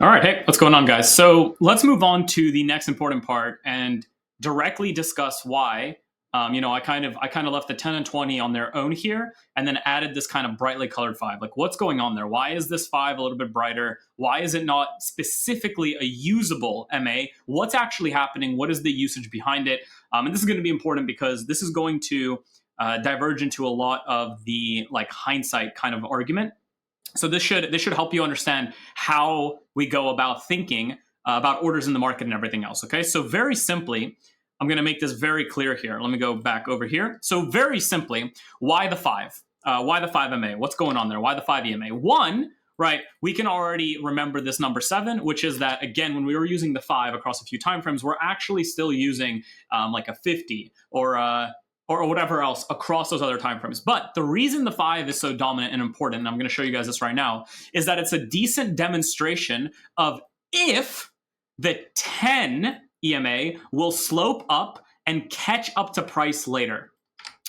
All right, hey, what's going on, guys? So let's move on to the next important part and directly discuss why. I kind of left the 10 and 20 on their own here, and then added this kind of brightly colored five. Like, what's going on there? Why is this five a little bit brighter? Why is it not specifically a usable MA? What's actually happening? What is the usage behind it? And this is going to be important because this is going to diverge into a lot of the like hindsight kind of argument. So this should help you understand how we go about thinking about orders in the market and everything else. Okay, so very simply, I'm going to make this very clear here. Let me go back over here. So very simply, why the five? Why the five MA? What's going on there? Why the five EMA? One, right? We can already remember this number 7, which is that again, when we were using the 5 across a few time frames, we're actually still using like a 50 or whatever else across those other time frames. But the reason the 5 is so dominant and important, and I'm going to show you guys this right now, is that it's a decent demonstration of if the 10 EMA will slope up and catch up to price later.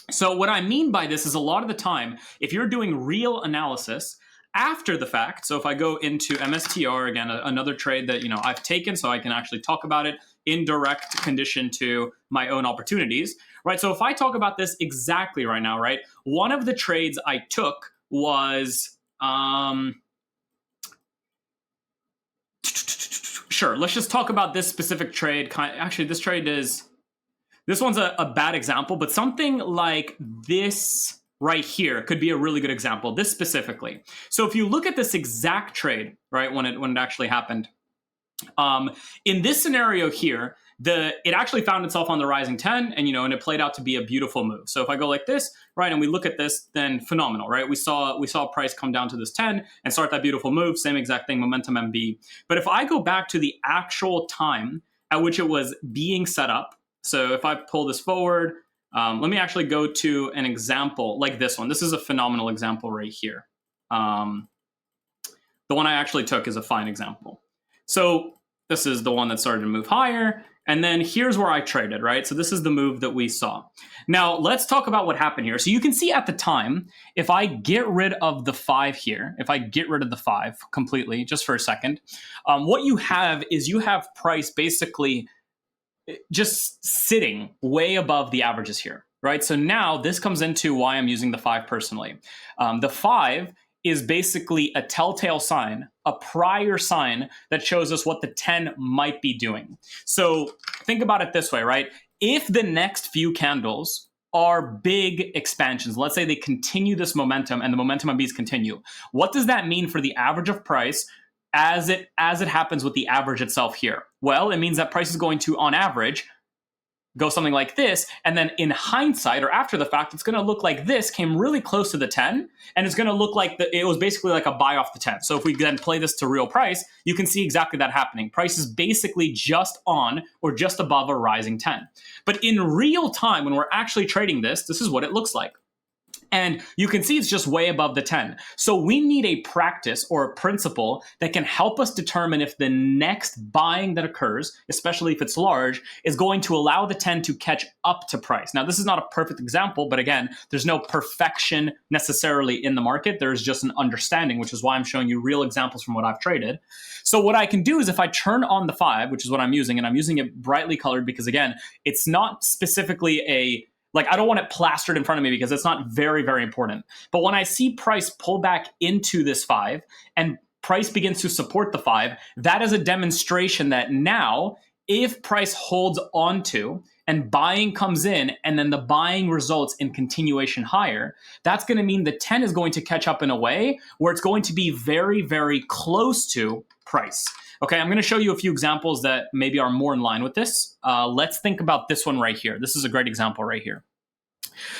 So what I mean by this is a lot of the time, if you're doing real analysis after the fact, so if I go into MSTR, again, another trade that I've taken so I can actually talk about it in direct condition to my own opportunities, right? So if I talk about this exactly right now, right? One of the trades I took was, sure, let's just talk about this specific trade. Actually, this one's a bad example, but something like this right here could be a really good example, this specifically. So if you look at this exact trade, right, when it actually happened, in this scenario here, it actually found itself on the rising 10 and it played out to be a beautiful move. So if I go like this, right, and we look at this, then phenomenal, right? We saw price come down to this 10 and start that beautiful move, same exact thing, momentum MB. But if I go back to the actual time at which it was being set up, so if I pull this forward, let me actually go to an example like this one. This is a phenomenal example right here. The one I actually took is a fine example. So this is the one that started to move higher. And then here's where I traded, right? So this is the move that we saw. Now, let's talk about what happened here. So you can see at the time, if I get rid of the 5 here, if I get rid of the 5 completely, just for a second, what you have is you have price basically just sitting way above the averages here, right? So now this comes into why I'm using the 5 personally. The 5 is basically a telltale sign, a prior sign that shows us what the 10 might be doing. So think about it this way, right? If the next few candles are big expansions, let's say they continue this momentum and the momentum MBs continue, what does that mean for the average of price as it happens with the average itself here? Well, it means that price is going to, on average, go something like this, and then in hindsight or after the fact, it's going to look like this came really close to the 10, and it's going to look like it was basically like a buy off the 10. So if we then play this to real price, you can see exactly that happening. Price is basically just on or just above a rising 10. But in real time, when we're actually trading this is what it looks like. And you can see it's just way above the 10. So we need a practice or a principle that can help us determine if the next buying that occurs, especially if it's large, is going to allow the 10 to catch up to price. Now, this is not a perfect example, but again, there's no perfection necessarily in the market. There's just an understanding, which is why I'm showing you real examples from what I've traded. So what I can do is if I turn on the 5, which is what I'm using, and I'm using it brightly colored because, again, it's not specifically I don't want it plastered in front of me because it's not very, very important. But when I see price pull back into this 5 and price begins to support the 5, that is a demonstration that now if price holds onto and buying comes in and then the buying results in continuation higher, that's going to mean the 10 is going to catch up in a way where it's going to be very, very close to price. Okay, I'm going to show you a few examples that maybe are more in line with this. Let's think about this one right here. This is a great example right here.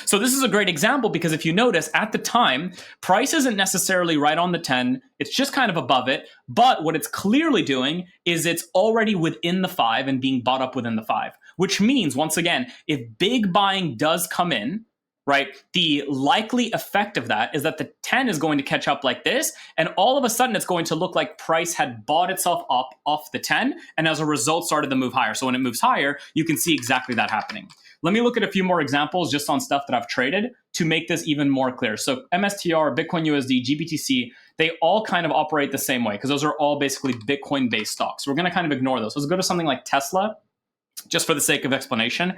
So this is a great example because if you notice at the time, price isn't necessarily right on the 10. It's just kind of above it. But what it's clearly doing is it's already within the 5 and being bought up within the 5, which means, once again, if big buying does come in, right, the likely effect of that is that the 10 is going to catch up like this, and all of a sudden it's going to look like price had bought itself up off the 10, and as a result started to move higher. So when it moves higher, you can see exactly that happening. Let me look at a few more examples just on stuff that I've traded to make this even more clear. So MSTR, Bitcoin USD, GBTC, they all kind of operate the same way because those are all basically Bitcoin-based stocks. We're going to kind of ignore those. Let's go to something like Tesla, just for the sake of explanation,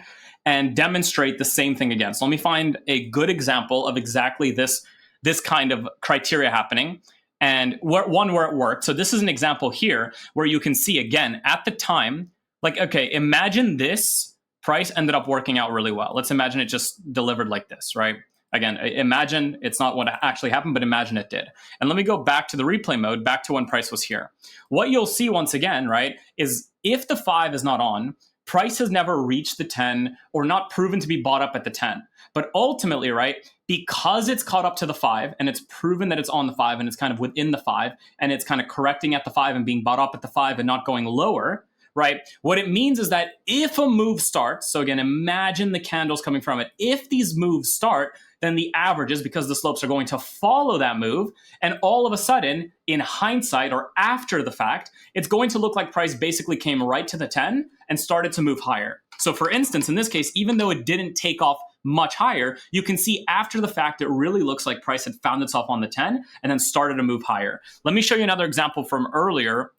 and demonstrate the same thing again. So let me find a good example of exactly this kind of criteria happening, and one where it worked. So this is an example here where you can see, again, at the time, like, okay, imagine this price ended up working out really well. Let's imagine it just delivered like this, right? Again, imagine it's not what actually happened, but imagine it did. And let me go back to the replay mode, back to when price was here. What you'll see once again, right, is if the 5 is not on, price has never reached the 10 or not proven to be bought up at the 10. But ultimately, right, because it's caught up to the 5 and it's proven that it's on the 5 and it's kind of within the 5 and it's kind of correcting at the 5 and being bought up at the 5 and not going lower, right? What it means is that if a move starts, so again, imagine the candles coming from it. If these moves start, then the averages, because the slopes are going to follow that move, and all of a sudden, in hindsight or after the fact, it's going to look like price basically came right to the 10 and started to move higher. So for instance, in this case, even though it didn't take off much higher, you can see after the fact, it really looks like price had found itself on the 10 and then started to move higher. Let me show you another example from earlier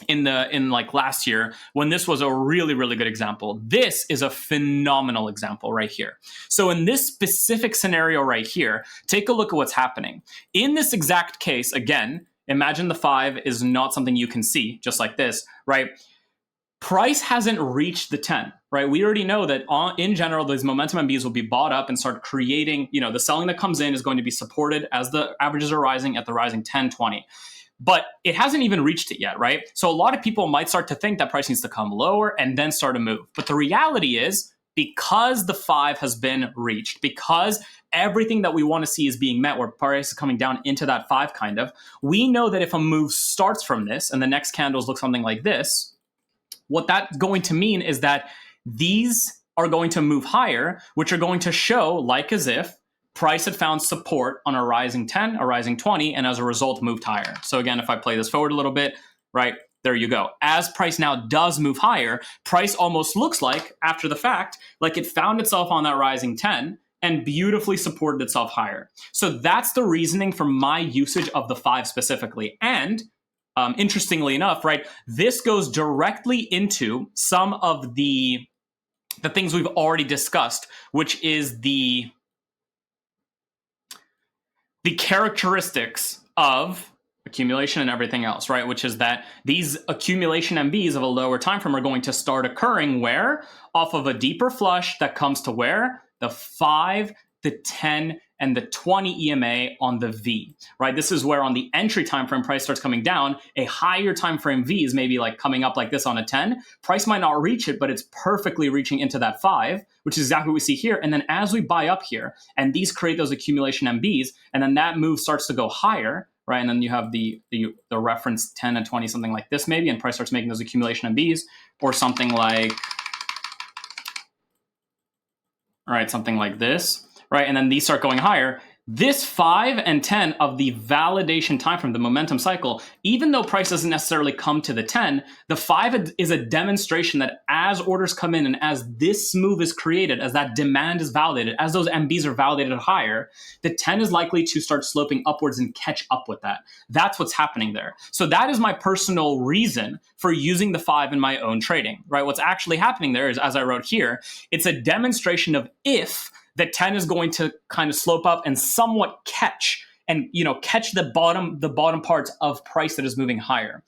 in like last year when this was a really, really good example. This is a phenomenal example right here. So in this specific scenario right here, take a look at what's happening. In this exact case, again, imagine the 5 is not something you can see, just like this, right? Price hasn't reached the 10, right? We already know that in general, those momentum MBs will be bought up and start creating, the selling that comes in is going to be supported as the averages are rising at the rising 10, 20. But it hasn't even reached it yet, right? So a lot of people might start to think that price needs to come lower and then start to move. But the reality is, because the 5 has been reached, because everything that we want to see is being met, where price is coming down into that 5 kind of, we know that if a move starts from this and the next candles look something like this, what that's going to mean is that these are going to move higher, which are going to show like as if price had found support on a rising 10, a rising 20, and as a result moved higher. So again, if I play this forward a little bit, right, there you go. As price now does move higher, price almost looks like, after the fact, like it found itself on that rising 10 and beautifully supported itself higher. So that's the reasoning for my usage of the 5 specifically. And interestingly enough, right, this goes directly into some of the things we've already discussed, which is the characteristics of accumulation and everything else, right? Which is that these accumulation MBs of a lower time frame are going to start occurring where? Off of a deeper flush that comes to where? The 5, the 10, and the 20 EMA on the V, right? This is where on the entry time frame price starts coming down. A higher time frame V is maybe like coming up like this on a 10. Price might not reach it, but it's perfectly reaching into that 5, which is exactly what we see here. And then as we buy up here, and these create those accumulation MBs, and then that move starts to go higher, right? And then you have the reference 10 and 20, something like this maybe, and price starts making those accumulation MBs, or something like, all right, something like this, right? And then these start going higher. This 5 and 10 of the validation time frame, the momentum cycle, even though price doesn't necessarily come to the 10, the 5 is a demonstration that as orders come in and as this move is created, as that demand is validated, as those MBs are validated higher, the 10 is likely to start sloping upwards and catch up with that. That's what's happening there. So that is my personal reason for using the 5 in my own trading, right? What's actually happening there is, as I wrote here, it's a demonstration of if the 10 is going to kind of slope up and somewhat catch the bottom parts of price that is moving higher.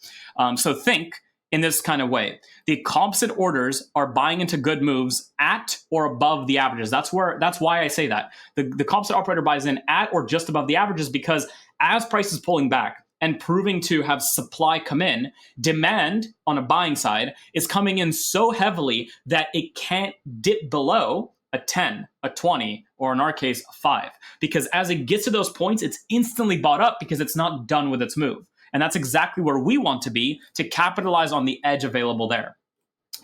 So think in this kind of way. The composite orders are buying into good moves at or above the averages. That's why I say that. The composite operator buys in at or just above the averages, because as price is pulling back and proving to have supply come in, demand on a buying side is coming in so heavily that it can't dip below a 10, a 20, or in our case, a 5. Because as it gets to those points, it's instantly bought up because it's not done with its move. And that's exactly where we want to be to capitalize on the edge available there.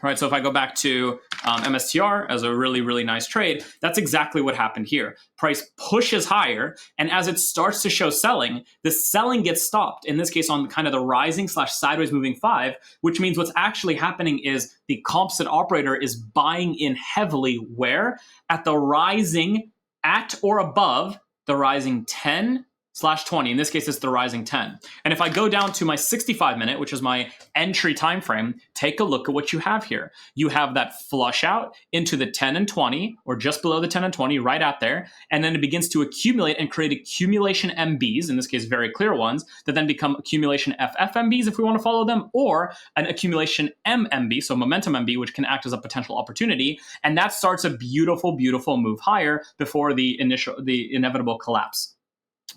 Right, so if I go back to MSTR as a really, really nice trade, that's exactly what happened here. Price pushes higher, and as it starts to show selling, the selling gets stopped, in this case on kind of the rising / sideways moving 5, which means what's actually happening is the composite operator is buying in heavily where? At the rising, at or above the rising 10 / 20. In this case, it's the rising 10. And if I go down to my 65 minute, which is my entry time frame, take a look at what you have here. You have that flush out into the 10 and 20, or just below the 10 and 20, right out there. And then it begins to accumulate and create accumulation MBs, in this case, very clear ones, that then become accumulation FFMBs if we want to follow them, or an accumulation MMB, so momentum MB, which can act as a potential opportunity. And that starts a beautiful, beautiful move higher before the inevitable collapse.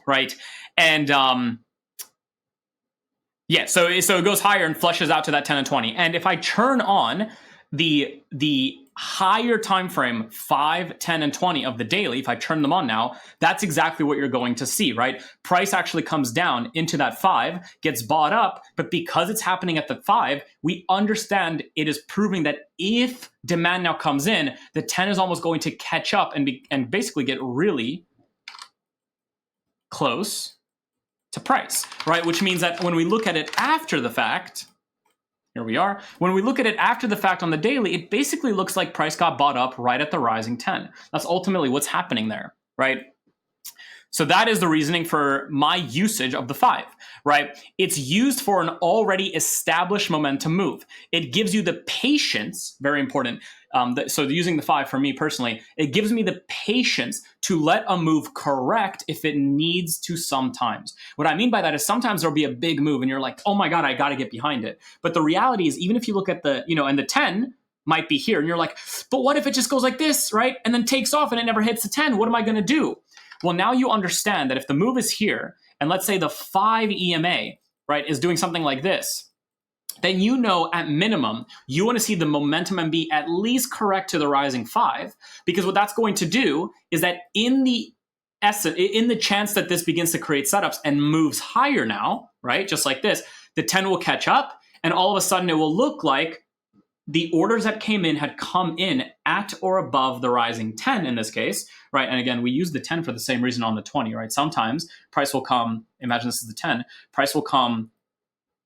Right. And yeah, so it goes higher and flushes out to that 10 and 20. And if I turn on the higher time frame 5, 10, and 20 of the daily, if I turn them on now, that's exactly what you're going to see, right? Price actually comes down into that 5, gets bought up, but because it's happening at the 5, we understand it is proving that if demand now comes in, the 10 is almost going to catch up and basically get really close to price, right? Which means that when we look at it after the fact, here we are, when we look at it after the fact on the daily, it basically looks like price got bought up right at the rising 10. That's ultimately what's happening there, right? So that is the reasoning for my usage of the 5, right? It's used for an already established momentum move. It gives you the patience, very important. So using the 5 for me personally, it gives me the patience to let a move correct if it needs to sometimes. What I mean by that is sometimes there'll be a big move and you're like, oh my God, I got to get behind it. But the reality is, even if you look at the, and the 10 might be here and you're like, but what if it just goes like this, right? And then takes off and it never hits the 10. What am I going to do? Well, now you understand that if the move is here, and let's say the 5 EMA, right, is doing something like this, then at minimum, you want to see the momentum MB at least correct to the rising 5, because what that's going to do is that in the chance that this begins to create setups and moves higher now, right, just like this, the 10 will catch up, and all of a sudden it will look like the orders that came in had come in at or above the rising 10 in this case, right? And again, we use the 10 for the same reason on the 20, right? Sometimes price will come, imagine this is the 10, price will come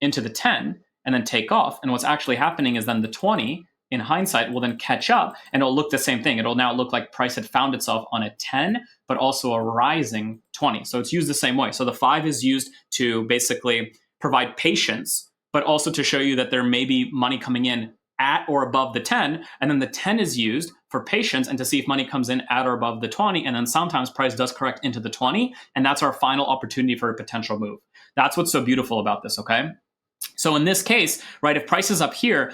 into the 10 and then take off. And what's actually happening is then the 20, in hindsight, will then catch up and it'll look the same thing. It'll now look like price had found itself on a 10, but also a rising 20. So it's used the same way. So the 5 is used to basically provide patience, but also to show you that there may be money coming in at or above the 10, and then the 10 is used for patience and to see if money comes in at or above the 20, and then sometimes price does correct into the 20, and that's our final opportunity for a potential move. That's what's so beautiful about this, okay? So in this case, right, if price is up here,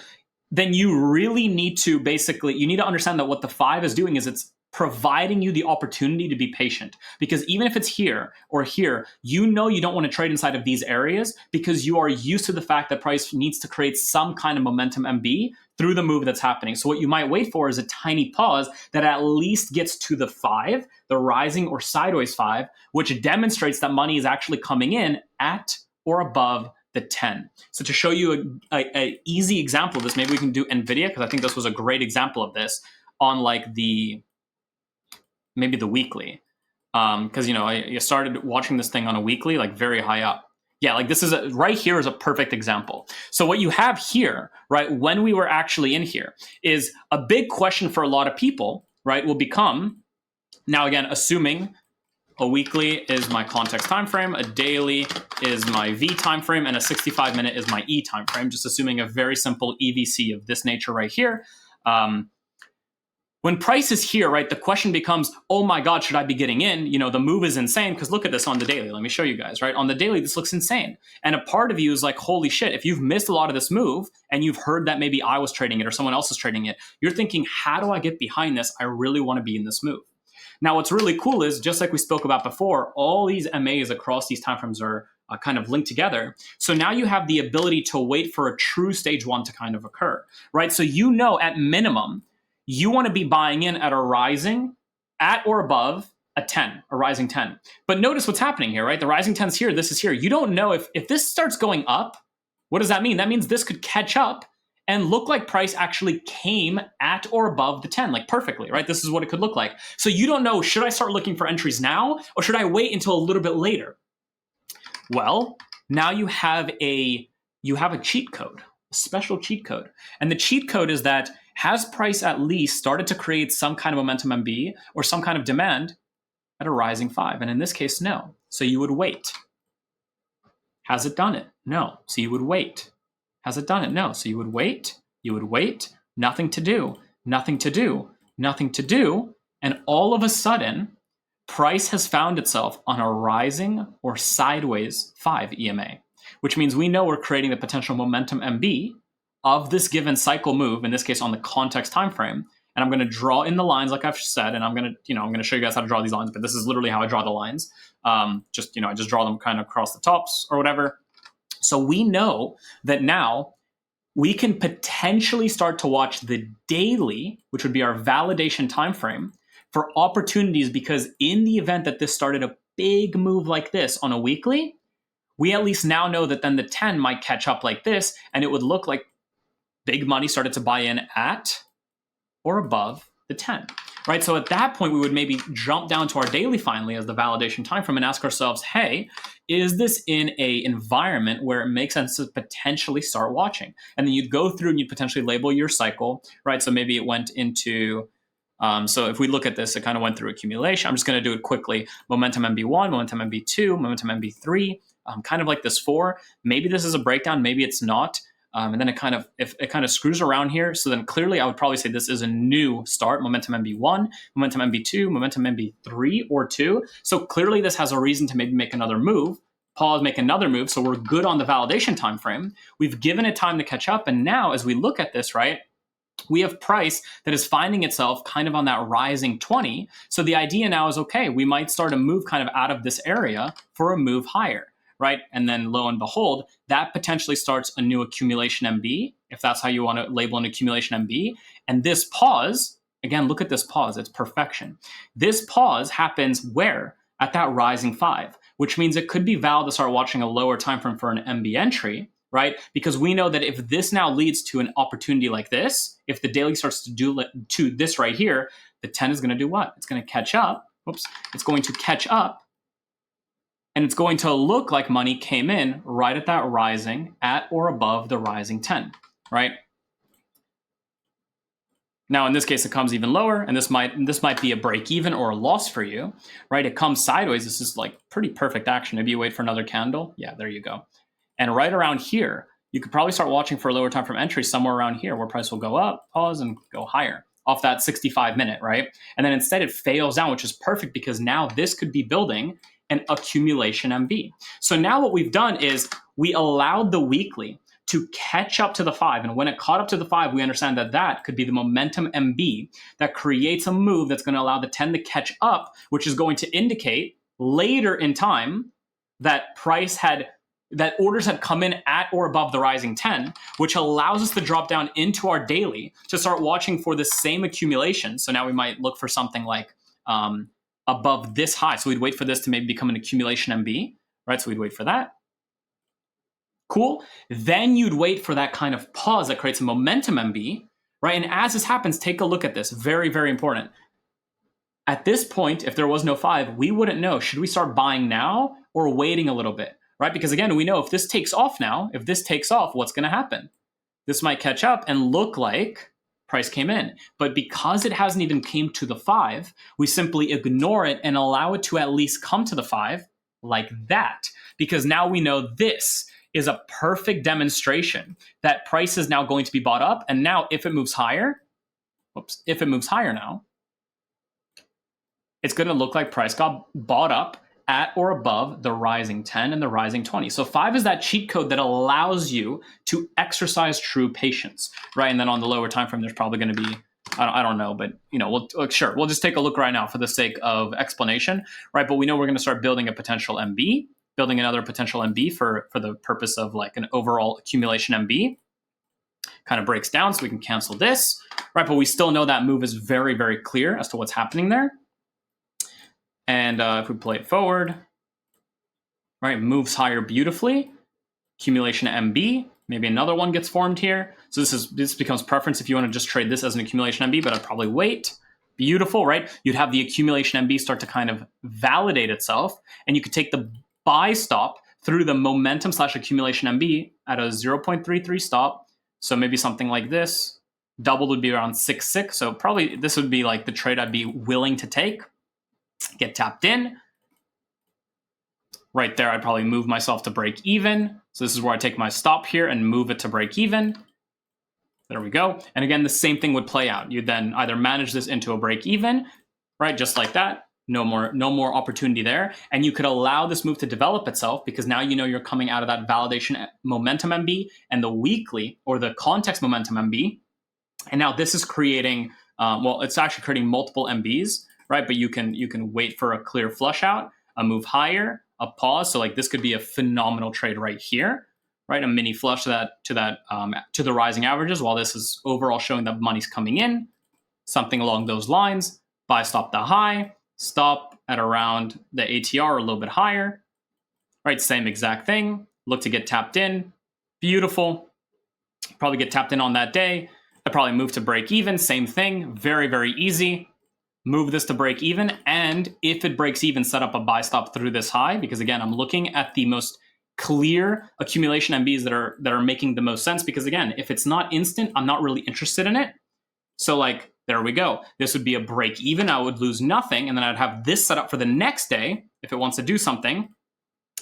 then you really need to you need to understand that what the 5 is doing is it's providing you the opportunity to be patient. Because even if it's here or here, you don't want to trade inside of these areas because you are used to the fact that price needs to create some kind of momentum MB through the move that's happening. So what you might wait for is a tiny pause that at least gets to the 5, the rising or sideways 5, which demonstrates that money is actually coming in at or above the 10. So to show you a easy example of this, maybe we can do NVIDIA, because I think this was a great example of this on like maybe the weekly, because I started watching this thing on a weekly, like very high up. Yeah, like this is right here is a perfect example. So what you have here, right, when we were actually in here, is a big question for a lot of people, right, will become, now again, assuming a weekly is my context time frame, a daily is my V time frame, and a 65-minute is my E time frame, just assuming a very simple EVC of this nature right here. When price is here, right, the question becomes, oh my God, should I be getting in? The move is insane, because look at this on the daily. Let me show you guys, right? On the daily, this looks insane. And a part of you is like, holy shit, if you've missed a lot of this move and you've heard that maybe I was trading it or someone else is trading it, you're thinking, how do I get behind this? I really want to be in this move. Now, what's really cool is, just like we spoke about before, all these MAs across these timeframes are kind of linked together. So now you have the ability to wait for a true stage 1 to kind of occur, right? So at minimum, you want to be buying in at a rising at or above a 10, a rising 10. But notice what's happening here, right? The rising 10's here, this is here. You don't know if this starts going up, what does that mean? That means this could catch up and look like price actually came at or above the 10, like perfectly, right? This is what it could look like. So you don't know, should I start looking for entries now or should I wait until a little bit later? Well, now you have a cheat code, a special cheat code. And the cheat code is that has price at least started to create some kind of momentum MB or some kind of demand at a rising 5? And in this case, no. So you would wait. Has it done it? No. So you would wait. Has it done it? No. So you would wait. You would wait. Nothing to do. Nothing to do. Nothing to do. And all of a sudden, price has found itself on a rising or sideways 5 EMA, which means we know we're creating the potential momentum MB of this given cycle move, in this case on the context time frame. And I'm going to draw in the lines like I've said, and I'm going to show you guys how to draw these lines, but this is literally how I draw the lines. I just draw them kind of across the tops or whatever. So we know that now we can potentially start to watch the daily, which would be our validation time frame, for opportunities, because in the event that this started a big move like this on a weekly, we at least now know that then the 10 might catch up like this, and it would look like big money started to buy in at or above the 10, right? So at that point, we would maybe jump down to our daily finally as the validation time frame and ask ourselves, hey, is this in a environment where it makes sense to potentially start watching? And then you'd go through and you'd potentially label your cycle, right? So maybe it went into, so if we look at this, it kind of went through accumulation. I'm just going to do it quickly. Momentum MB1, momentum MB2, momentum MB3, kind of like this 4. Maybe this is a breakdown, maybe it's not. And then if it kind of screws around here. So then clearly I would probably say this is a new start, momentum MB1, momentum MB2, momentum MB3 or 2. So clearly this has a reason to maybe make another move, pause, make another move. So we're good on the validation time frame. We've given it time to catch up. And now as we look at this, right, we have price that is finding itself kind of on that rising 20. So the idea now is, okay, we might start a move kind of out of this area for a move higher, right? And then lo and behold, that potentially starts a new accumulation MB, if that's how you want to label an accumulation MB. And this pause, again, look at this pause, it's perfection. This pause happens where? At that rising 5, which means it could be valid to start watching a lower time frame for an MB entry, right? Because we know that if this now leads to an opportunity like this, if the daily starts to do to this right here, the 10 is going to do what? It's going to catch up. Whoops. It's going to catch up, and it's going to look like money came in right at that rising at or above the rising 10, right? Now, in this case, it comes even lower, and this might be a break even or a loss for you, right? It comes sideways. This is like pretty perfect action. Maybe you wait for another candle. Yeah, there you go. And right around here, you could probably start watching for a lower time frame entry somewhere around here where price will go up, pause, and go higher off that 65-minute, right? And then instead it fails down, which is perfect because now this could be building an accumulation MB. So now what we've done is we allowed the weekly to catch up to the 5. And when it caught up to the 5, we understand that that could be the momentum MB that creates a move that's going to allow the 10 to catch up, which is going to indicate later in time that that orders had come in at or above the rising 10, which allows us to drop down into our daily to start watching for the same accumulation. So now we might look for something like above this high. So we'd wait for this to maybe become an accumulation MB, right? So we'd wait for that. Cool. Then you'd wait for that kind of pause that creates a momentum MB, right? And as this happens, take a look at this. Very, very important. At this point, if there was no 5, we wouldn't know, should we start buying now or waiting a little bit? Right? Because again, we know if this takes off now, if this takes off, what's going to happen? This might catch up and look like price came in. But because it hasn't even came to the 5, we simply ignore it and allow it to at least come to the 5 like that. Because now we know this is a perfect demonstration that price is now going to be bought up. And now if it moves higher, if it moves higher now, it's going to look like price got bought up at or above the rising 10 and the rising 20. So 5 is that cheat code that allows you to exercise true patience, right? And then on the lower time frame, there's probably going to be, I don't know, but we'll just take a look right now for the sake of explanation, right? But we know we're going to start building a potential MB, building another potential MB for the purpose of like an overall accumulation MB. Kind of breaks down so we can cancel this, right? But we still know that move is very, very clear as to what's happening there. And if we play it forward, right, moves higher beautifully, accumulation MB, Maybe another one gets formed here. So this becomes preference if you want to just trade this as an accumulation MB, but I'd probably wait. Beautiful, right? You'd have the accumulation MB start to kind of validate itself, and you could take the buy stop through the momentum / accumulation MB at a 0.33 stop. So maybe something like this. Doubled would be around 6.6. So probably this would be like the trade I'd be willing to take. Get tapped in. Right there, I'd probably move myself to break even. So this is where I take my stop here and move it to break even. There we go. And again, the same thing would play out. You then either manage this into a break even, right? Just like that. No more opportunity there. And you could allow this move to develop itself because now you know you're coming out of that validation momentum MB and the weekly or the context momentum MB. And now this is creating, well, it's actually creating multiple MBs, right? But you can wait for a clear flush out, a move higher, a pause. So like this could be a phenomenal trade right here, right? A mini flush to the rising averages while this is overall showing that money's coming in, something along those lines. Buy stop the high, stop at around the ATR or a little bit higher, right? Same exact thing. Look to get tapped in. Beautiful. Probably get tapped in on that day. I probably move to break even. Same thing. Very, very easy. Move this to break even. And if it breaks even, set up a buy stop through this high. Because again, I'm looking at the most clear accumulation MBs that are making the most sense. Because again, if it's not instant, I'm not really interested in it. So like, there we go. This would be a break even. I would lose nothing. And then I'd have this set up for the next day if it wants to do something.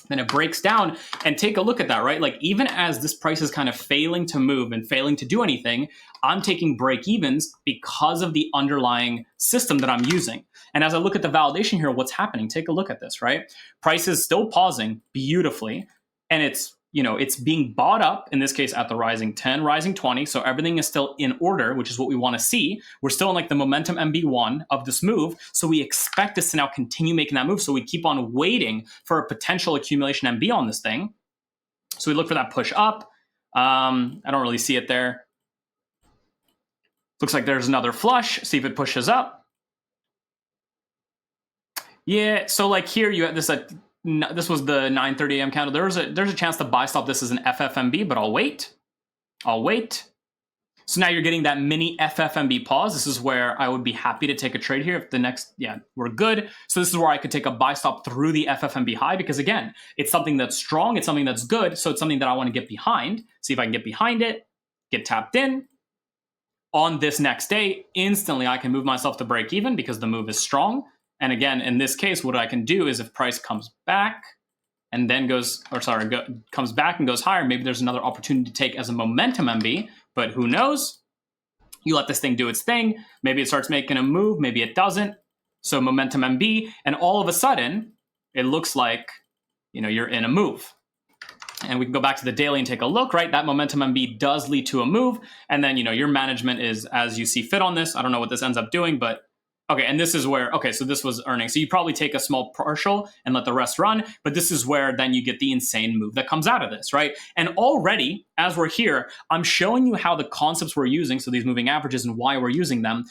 Then it breaks down, and take a look at that, right? Like even as this price is kind of failing to move and failing to do anything, I'm taking break evens because of the underlying system that I'm using. And as I look at the validation here, what's happening? Take a look at this, right? Price is still pausing beautifully, and it's being bought up, in this case at the rising 10, rising 20. So everything is still in order, which is what we want to see. We're still in like the momentum MB1 of this move. So we expect this to now continue making that move. So we keep on waiting for a potential accumulation MB on this thing. So we look for that push up. I don't really see it there. Looks like there's another flush. See if it pushes up. Yeah, so like here you have this, this was the 9:30 a.m. candle. There's a chance to buy stop this as an FFMB, but I'll wait. So now you're getting that mini FFMB pause. This is where I would be happy to take a trade here if the next, we're good. So this is where I could take a buy stop through the FFMB high because again, it's something that's strong, it's something that's good, so it's something that I want to get behind. See if I can get behind it, get tapped in. On this next day, instantly I can move myself to break even because the move is strong. And again, in this case, what I can do is if price comes back and then comes back and goes higher, maybe there's another opportunity to take as a momentum MB, but who knows? You let this thing do its thing. Maybe it starts making a move, maybe it doesn't. So momentum MB, and all of a sudden, it looks like, you're in a move. And we can go back to the daily and take a look, right? That momentum MB does lead to a move. And then, your management is as you see fit on this. I don't know what this ends up doing, but okay, and this is where, so this was earnings. So you probably take a small partial and let the rest run, but this is where then you get the insane move that comes out of this, right? And already, as we're here, I'm showing you how the concepts we're using, so these moving averages and why we're using them,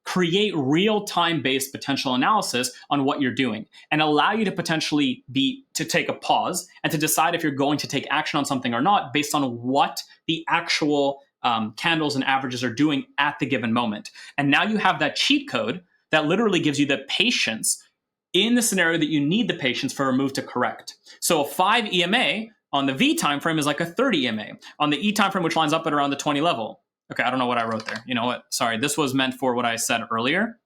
create real-time based potential analysis on what you're doing and allow you to potentially to take a pause and to decide if you're going to take action on something or not based on what the actual candles and averages are doing at the given moment. And now you have that cheat code that literally gives you the patience in the scenario that you need the patience for a move to correct. So a 5 EMA on the V time frame is like a 30 EMA on the E time frame, which lines up at around the 20 level. Okay, I don't know what I wrote there. You know what? Sorry, this was meant for what I said earlier.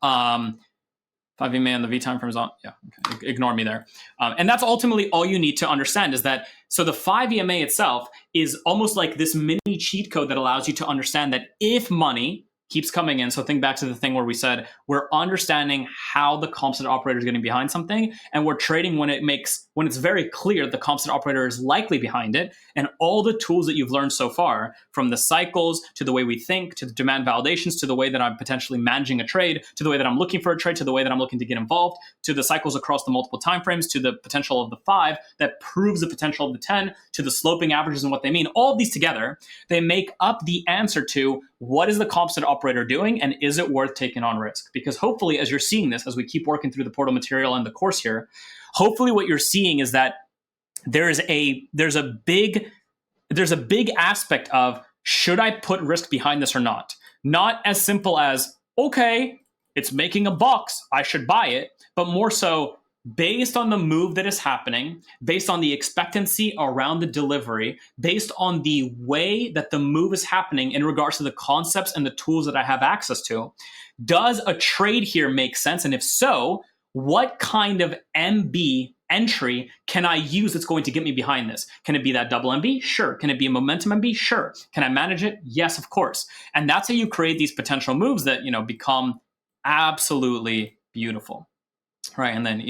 5 EMA on the V time frame is on. Yeah, okay. Ignore me there. And that's ultimately all you need to understand is that, so the 5 EMA itself is almost like this mini cheat code that allows you to understand that if money keeps coming in, so think back to the thing where we said we're understanding how the composite operator is getting behind something, and we're trading when it's very clear the composite operator is likely behind it, and all the tools that you've learned so far, from the cycles to the way we think, to the demand validations, to the way that I'm potentially managing a trade, to the way that I'm looking for a trade, to the way that I'm looking to get involved, to the cycles across the multiple timeframes, to the potential of the 5 that proves the potential of the 10, to the sloping averages and what they mean. All of these together, they make up the answer to what is the composite operator doing and is it worth taking on risk? Because hopefully, as you're seeing this, as we keep working through the portal material and the course here, hopefully what you're seeing is that there's a big there's a big aspect of, should I put risk behind this or not? Not as simple as, okay, it's making a box, I should buy it, but more so based on the move that is happening, based on the expectancy around the delivery, based on the way that the move is happening in regards to the concepts and the tools that I have access to. Does a trade here make sense? And if so, what kind of MB entry can I use that's going to get me behind this? Can it be that double MB? Sure. Can it be a momentum MB? Sure. Can I manage it? Yes, of course. And that's how you create these potential moves that, become absolutely beautiful. Right. And then,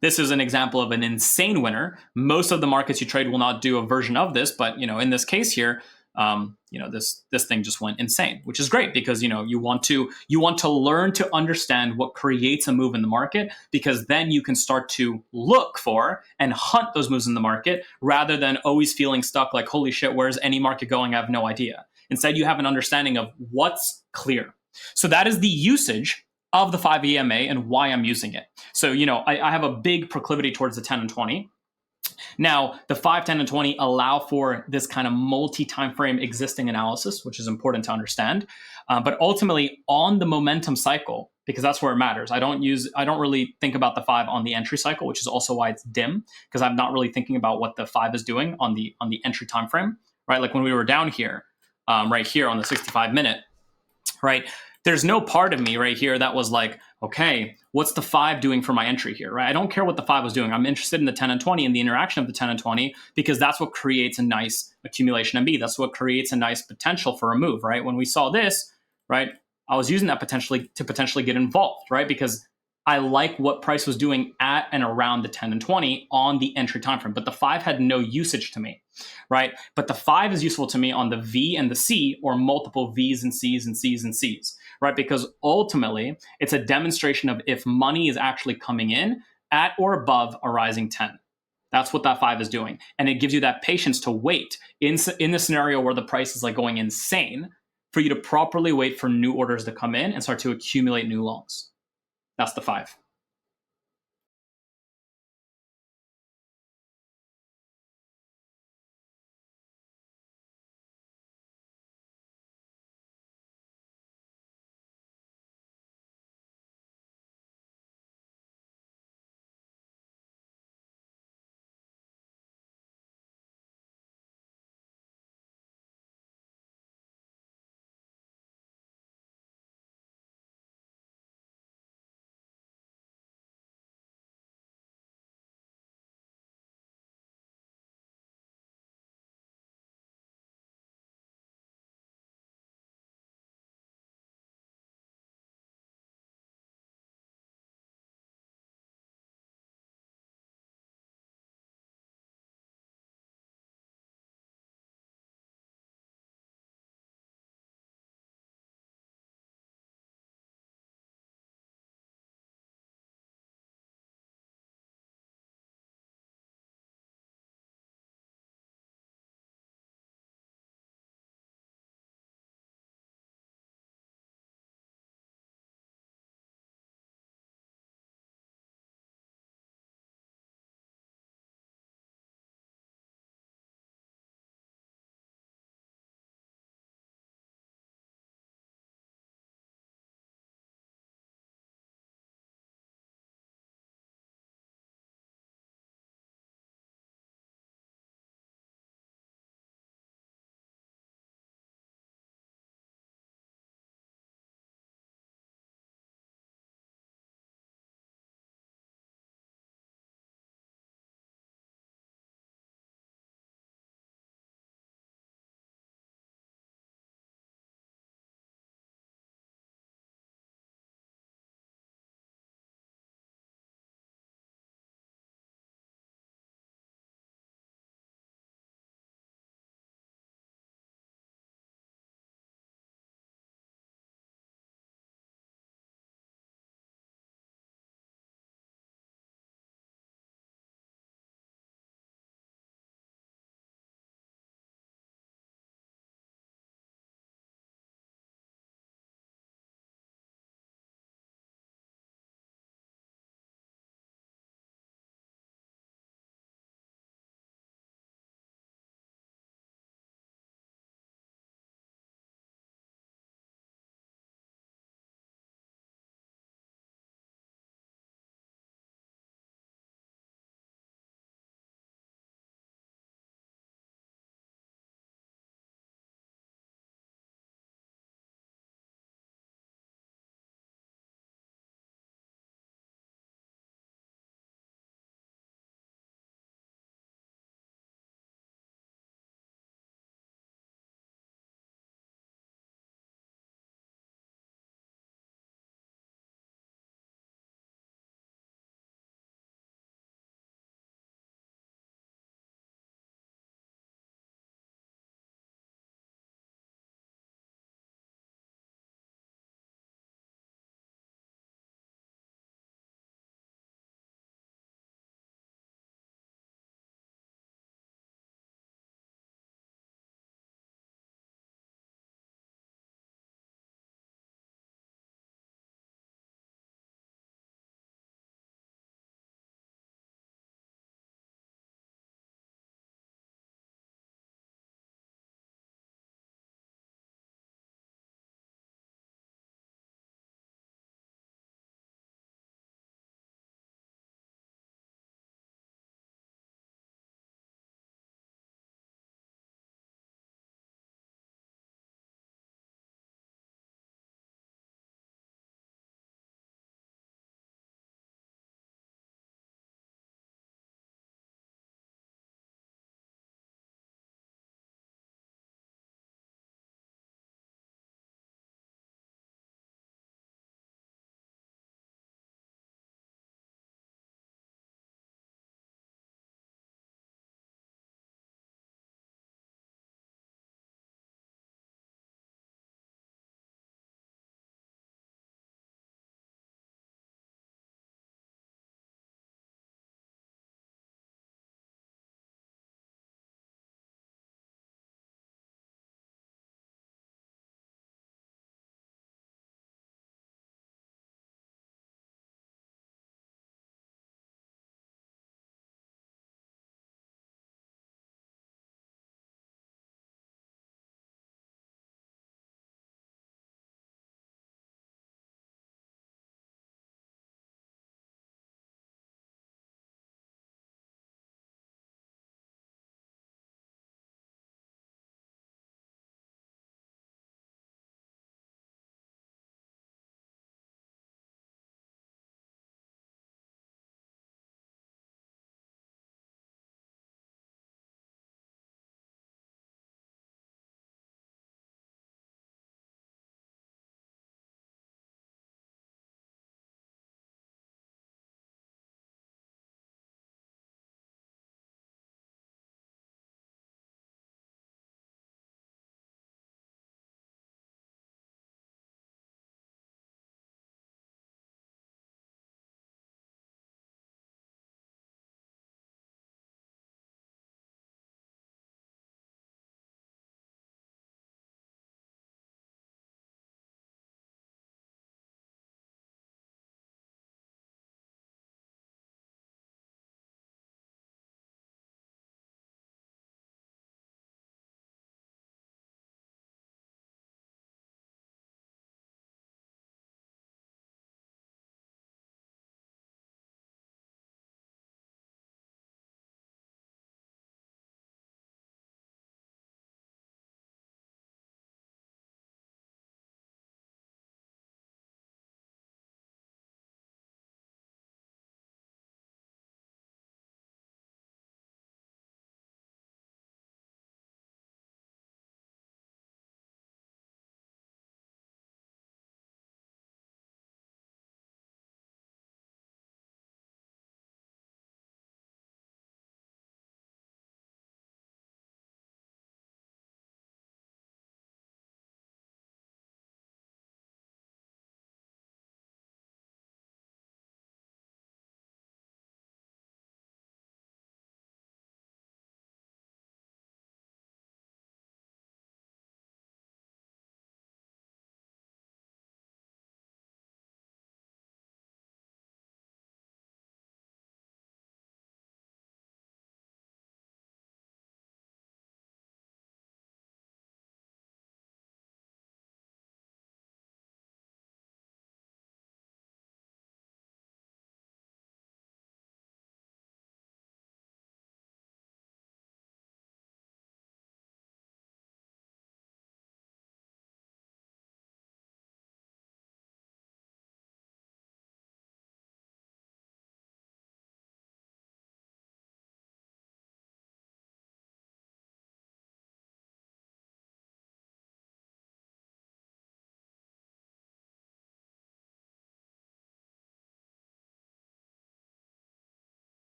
this is an example of an insane winner. Most of the markets you trade will not do a version of this, but, in this case here, this thing just went insane, which is great because, you want to learn to understand what creates a move in the market, because then you can start to look for and hunt those moves in the market rather than always feeling stuck like, holy shit, where's any market going? I have no idea. Instead, you have an understanding of what's clear. So that is the usage of the 5 EMA and why I'm using it. So, I have a big proclivity towards the 10 and 20. Now, the 5, 10, and 20 allow for this kind of multi-time frame existing analysis, which is important to understand. But ultimately, on the momentum cycle, because that's where it matters, I don't really think about the 5 on the entry cycle, which is also why it's dim, because I'm not really thinking about what the 5 is doing on the entry time frame, right? Like when we were down here, right here on the 65-minute, right? There's no part of me right here that was like, okay, what's the 5 doing for my entry here, right? I don't care what the 5 was doing. I'm interested in the 10 and 20 and the interaction of the 10 and 20, because that's what creates a nice accumulation MB. That's what creates a nice potential for a move, right? When we saw this, right, I was using that to potentially get involved, right? Because I like what price was doing at and around the 10 and 20 on the entry time frame, but the 5 had no usage to me, right? But the 5 is useful to me on the V and the C, or multiple Vs and Cs and Cs and Cs, right? Because ultimately, it's a demonstration of if money is actually coming in at or above a rising 10. That's what that 5 is doing. And it gives you that patience to wait in the scenario where the price is like going insane, for you to properly wait for new orders to come in and start to accumulate new longs. That's the 5.